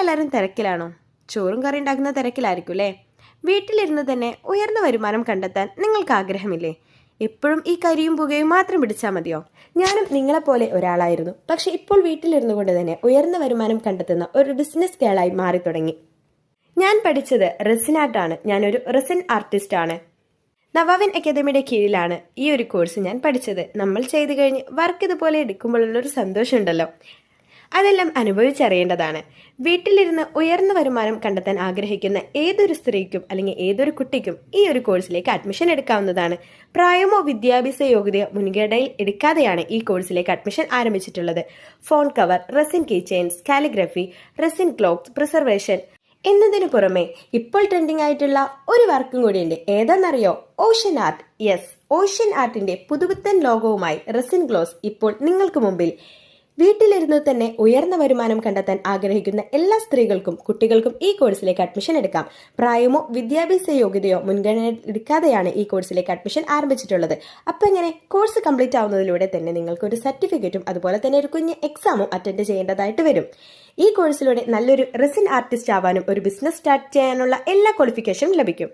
എല്ലാവരും തിരക്കിലാണോ? ചോറും കറി ഉണ്ടാക്കുന്ന തിരക്കിലായിരിക്കും അല്ലേ? വീട്ടിലിരുന്ന് തന്നെ ഉയർന്ന വരുമാനം കണ്ടെത്താൻ നിങ്ങൾക്ക് ആഗ്രഹമില്ലേ? എപ്പോഴും ഈ കരിയും പുകയും മാത്രം പിടിച്ചാൽ മതിയോ? ഞാനും നിങ്ങളെപ്പോലെ ഒരാളായിരുന്നു. പക്ഷെ ഇപ്പോൾ വീട്ടിലിരുന്നു കൊണ്ട് തന്നെ ഉയർന്ന വരുമാനം കണ്ടെത്തുന്ന ഒരു ബിസിനസ് ഗേളായി മാറി തുടങ്ങി. ഞാൻ പഠിച്ചത് റെസിൻ ആർട്ടാണ്. ഞാനൊരു റെസിൻ ആർട്ടിസ്റ്റ് ആണ്. നവാവിൻ അക്കാദമിയുടെ കീഴിലാണ് ഈ ഒരു കോഴ്സ് ഞാൻ പഠിച്ചത്. നമ്മൾ ചെയ്തു കഴിഞ്ഞ് വർക്ക് ഇതുപോലെ എടുക്കുമ്പോഴുള്ളൊരു സന്തോഷമുണ്ടല്ലോ, അതെല്ലാം അനുഭവിച്ചറിയേണ്ടതാണ്. വീട്ടിലിരുന്ന് ഉയർന്ന വരുമാനം കണ്ടെത്താൻ ആഗ്രഹിക്കുന്ന ഏതൊരു സ്ത്രീക്കും അല്ലെങ്കിൽ ഏതൊരു കുട്ടിക്കും ഈ ഒരു കോഴ്സിലേക്ക് അഡ്മിഷൻ എടുക്കാവുന്നതാണ്. പ്രായമോ വിദ്യാഭ്യാസ യോഗ്യതയോ മുൻഗണനയിൽ എടുക്കാതെയാണ് ഈ കോഴ്സിലേക്ക് അഡ്മിഷൻ ആരംഭിച്ചിട്ടുള്ളത്. Phone cover, resin keychains, calligraphy, resin cloth, preservation എന്നതിനു പുറമെ ഇപ്പോൾ ട്രെൻഡിംഗ് ആയിട്ടുള്ള ഒരു വർക്കും കൂടിയുണ്ട്. ഏതാണെന്നറിയോ? Ocean art. യെസ്, ഓഷ്യൻ ആർട്ടിന്റെ പുതുപുത്തൻ ലോഗോവുമായി റെസിൻ ഗ്ലോസ് ഇപ്പോൾ നിങ്ങൾക്ക് മുമ്പിൽ. വീട്ടിലിരുന്ന് തന്നെ ഉയർന്ന വരുമാനം കണ്ടെത്താൻ ആഗ്രഹിക്കുന്ന എല്ലാ സ്ത്രീകൾക്കും കുട്ടികൾക്കും ഈ കോഴ്സിലേക്ക് അഡ്മിഷൻ എടുക്കാം. പ്രായമോ വിദ്യാഭ്യാസ യോഗ്യതയോ മുൻഗണന എടുക്കാതെയാണ് ഈ കോഴ്സിലേക്ക് അഡ്മിഷൻ ആരംഭിച്ചിട്ടുള്ളത്. അപ്പോൾ ഇങ്ങനെ കോഴ്സ് കംപ്ലീറ്റ് ആവുന്നതിലൂടെ തന്നെ നിങ്ങൾക്ക് ഒരു സർട്ടിഫിക്കറ്റും അതുപോലെ തന്നെ ഒരു കുഞ്ഞ് എക്സാമും അറ്റൻഡ് ചെയ്യേണ്ടതായിട്ട് വരും. ഈ കോഴ്സിലൂടെ നല്ലൊരു റെസിൻ ആർട്ടിസ്റ്റ് ആവാനും ഒരു ബിസിനസ് സ്റ്റാർട്ട് ചെയ്യാനുള്ള എല്ലാ ക്വാളിഫിക്കേഷനും ലഭിക്കും.